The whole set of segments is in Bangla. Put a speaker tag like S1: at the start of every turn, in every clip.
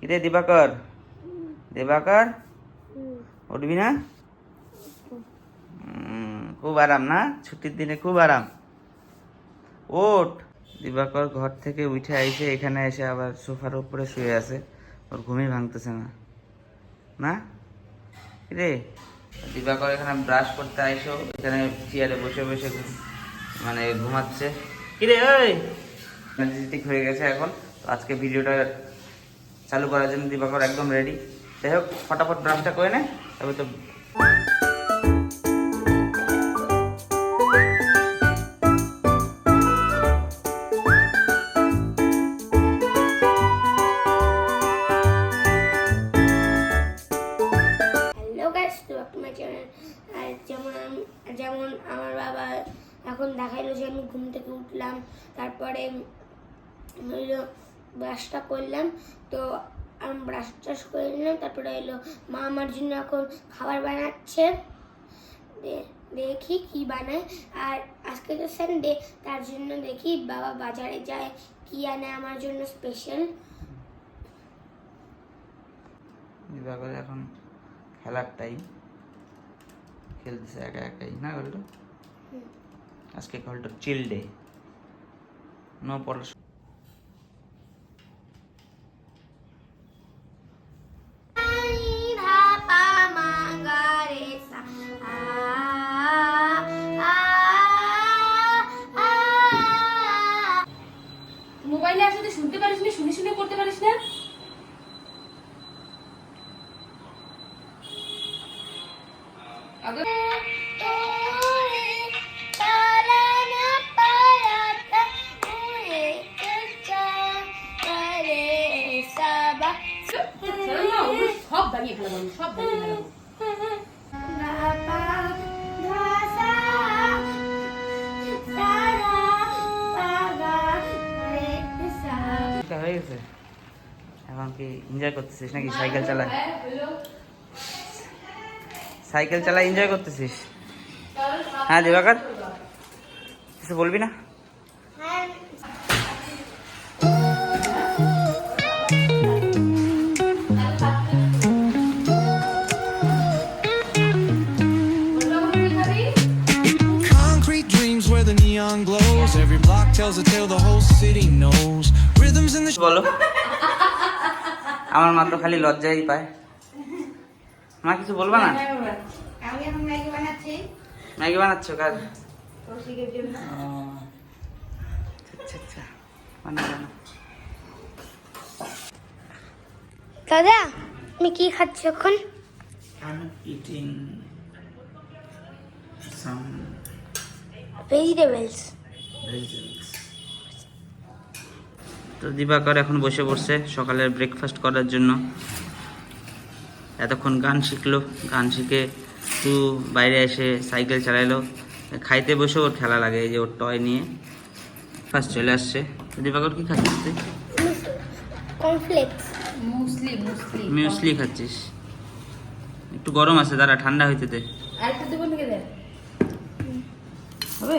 S1: কিরে দিবাকর, দিবাকর উঠবি না? খুব আরাম না, ছুটির দিনে খুব আরাম। ওঠ। দিবাকর ঘর থেকে উঠে আইসে এখানে এসে আবার সোফার উপরে শুয়ে আছে, ওর ঘুমই ভাঙতেছে না। না কিরে দিবাকর এখানে ব্রাশ করতে আইসো, এখানে চেয়ারে বসে বসে মানে ঘুমাচ্ছে। কিরে ওই এনার্জেটিক হয়ে গেছে এখন। তো আজকে ভিডিওটা চালু করার জন্য দিবাকর একদম রেডি। যাই হোক ফটাফট ব্রাশটা করে নে, তবে তো
S2: যেমন আমার বাবা এখন দেখাইলো যে আমি ঘুম থেকে উঠলাম, তারপরে ব্রাশটা করলাম, তো আমি ব্রাশ টাশ করে নিলাম। তারপরে এলো মা আমার জন্য এখন খাবার বানাচ্ছে, দেখি কি বানায়। আর আজকে তো সানডে, তার জন্য দেখি বাবা বাজারে যায় কি আনে আমার জন্য স্পেশাল।
S1: এখন খেলার টাইম, খেলতেছে একা একাই না গল্প। আজকে কলটা চিল ডে, নো পড়াশোনা।
S3: মোবাইলে আসলে শুনতে পারিস না, শুনে শুনে করতে পারিস না। সব বানিয়ে ফেলাবো, সব বানিয়ে ফেলাবো।
S1: হয়ে গেছে, এখন কি এনজয় করতেছিস নাকি? সাইকেল চালায়, সাইকেল চালায় এনজয় করতেছিস? হ্যাঁ দিবাকর কিছু বলবি না?
S4: Neon glows, every block tells a tale the whole city knows. Rhythms in the
S1: বলো। আমার মা তো খালি লজ্জাই পায়। মা কিছু বলবা না?
S2: আমি এখন ম্যাগি বানাচ্ছি।
S1: ম্যাগি বানাচ্ছো কাজ?
S2: কৌশিকের জন্য।
S1: আচ্ছা আচ্ছা, বানাও।
S2: দাদা তুমি কি খাচ্ছ এখন?
S1: I'm eating some
S2: vegetables.
S1: তো দিবাকর এখন বসে পড়ছে সকালের ব্রেকফাস্ট করার জন্য। এতক্ষণ গান শিখলো, গান শিখে একটু বাইরে এসে সাইকেল চালাইলো। খাইতে বসে ওর খেলা লাগে, এই যে ওর টয় নিয়ে ফার্স্ট চলে আসছে। দিবাকর কি খাচ্ছিস তুই?
S2: কর্নফ্লেক্স।
S1: মিউসলি খাচ্ছিস? একটু গরম আছে, দাঁড়া ঠান্ডা হইতে দে।
S3: আরেকটু দেবো নাকি? দে হবে।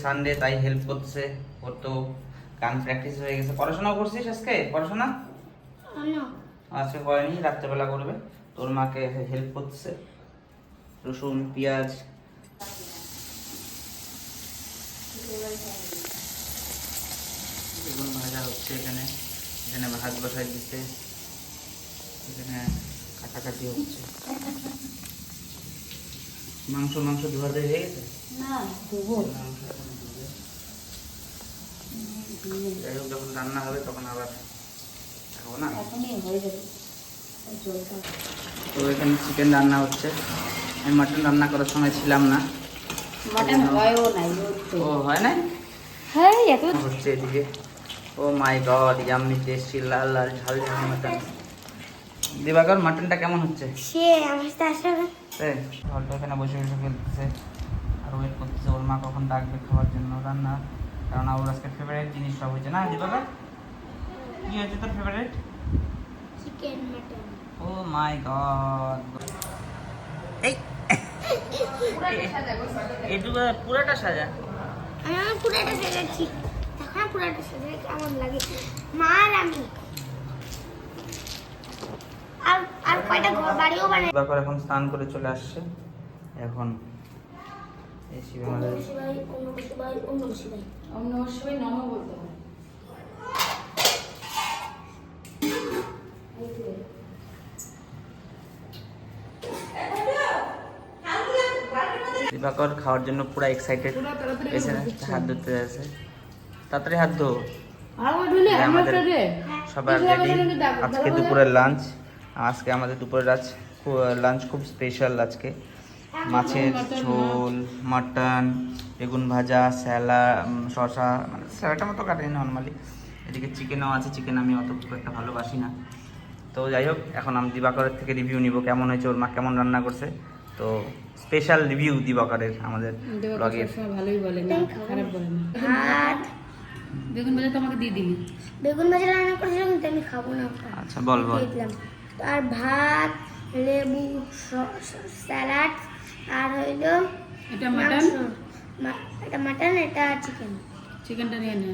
S1: সানডে তাই হেল্প করছে। ওর তো গান প্র্যাকটিস হয়ে গেছে। পড়াশোনা করছিস আজকে? পড়াশোনা আজকে করেনি, রাত্রেবেলা করবে। তোর মাকে হেল্প করছে, রসুন পেঁয়াজ। বেগুন ভাজা হচ্ছে এখানে, এখানে ভাত বসাই দিচ্ছে, এখানে কাটাকাটি হচ্ছে। মাংস ধোয়া হয়ে গেছে
S3: না? ধোবো।
S1: যাই হোক, যখন রান্না হবে তখন আবার খাবো না,
S3: এখনই হয়ে যাবে।
S1: তো এখানে চিকেন রান্না হচ্ছে। আমি মাটন রান্না করার সময় ছিলাম না।
S3: মাটন হয়ও নাই।
S1: ও হয় নাই?
S3: হ্যাঁ, এত
S1: হচ্ছে এদিকে ও মাই গড, ইয়াম্মি টেস্টি লাল লাল ঝাল ঝাল মাটন। দিবাকর মাটনটা কেমন হচ্ছে?
S2: সে আমার সাথে আসবে।
S1: অল্প এখানে বসে বসে খেলতেছে আর ওয়েট করতেছে ওর মা কখন ডাকবে খাওয়ার জন্য রান্না, কারণ ওর আজকে ফেভারিট জিনিস সব হয়েছে না দিবাকর? কি হয়েছে তোর favourite?
S2: Chicken mutton.
S1: Oh my god, এই এইটুকু পুরোটা সাজা।
S2: আমি পুরাটা সাজাচ্ছি, এখন পুরাটা সাজাই কেমন লাগে মা আর আমি। আর কয়টা ঘর বাড়িও বানাই।
S1: দিবাকর এখন স্নান করে চলে আসছে, এখন এই শিবের মধ্যে
S3: ওম নমঃ শিবায় নমঃ বলতে হবে।
S1: দিবাকর খাওয়ার জন্য পুরো এক্সাইটেড, এসে হাত ধুতে আছে, তাড়াতাড়ি হাত ধো। আমাদের সবার রেডি আজকে দুপুরের লাঞ্চ। আজকে আমাদের দুপুরের লাঞ্চ খুব স্পেশাল আজকে। মাছের ঝোল, মাটন, বেগুন ভাজা, শসা, মানে স্যালাডটা মতো কাটেনি নর্মালি। এদিকে চিকেনও আছে, চিকেন আমি অত খুব একটা ভালোবাসি না। তো যাই হোক, এখন আমি দিবাকরের থেকে রিভিউ নিব কেমন হয়েছে, ওর মা কেমন রান্না করছে। তো স্পেশাল রিভিউ দিবাকরের আমাদের ব্লগের।
S3: ভালোই বলে না, খারাপ বলে না।
S2: ভাত,
S3: বেগুন ভাজা তো আমাকে দিয়ে দিবি।
S2: বেগুন ভাজা রান্না করেছিলাম কিন্তু আমি খাবো না ওটা।
S1: আচ্ছা বল বল।
S2: দিয়ে দিলাম। আর ভাত, লেবু, স্যালাড, আর হইলো
S3: এটা মাটন,
S2: এটা মাটন, এটা চিকেন।
S3: চিকেনটা নিয়ে নে।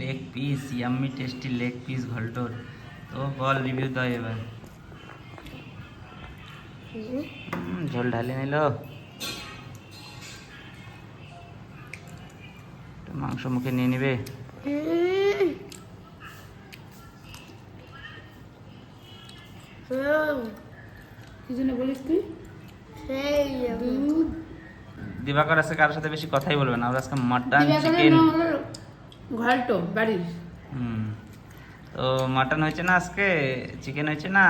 S1: Leg piece, yummy tasty leg piece ঘলটোর। তো বল রিভিউ দাও এবার। ঝোল ঢালি নিল, মাংস মুখে নিয়ে নিবে।
S3: কি জন্য বলিস তুই?
S1: দিবাকর আজকে কারোর সাথে বেশি কথাই বলবে না, ওর আজকে মাটন চিকেন।
S3: ঘালটো বাড়ির।
S1: তো মাটন হয়েছে না আজকে, চিকেন হয়েছে না।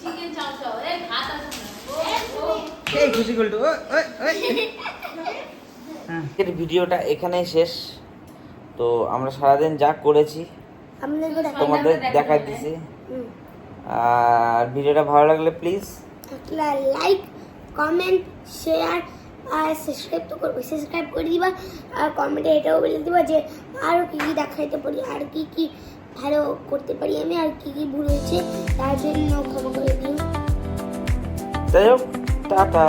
S3: চিকেন চাও চাও, এই ভাত আছে না।
S1: এই খুশি গল্টু, আজকের ভিডিওটা এখানেই শেষ। তো আমরা সারাদিন যা করেছি তোমাদের দেখাই দিছি। আর ভিডিওটা ভালো লাগলে প্লিজ
S2: লাইক, কমেন্ট, শেয়ার আর সাবস্ক্রাইব তো করবে, সাবস্ক্রাইব করে দিবা। আর কমেন্টে এটাও বলে দিবা যে আরও কী কী দেখাইতে পারি, আর কি কি ভালো করতে পারি আমি, আর কি কি ভুল হয়েছে তার জন্য ক্ষমা করে দিও।
S1: যাই হোক, টাটা।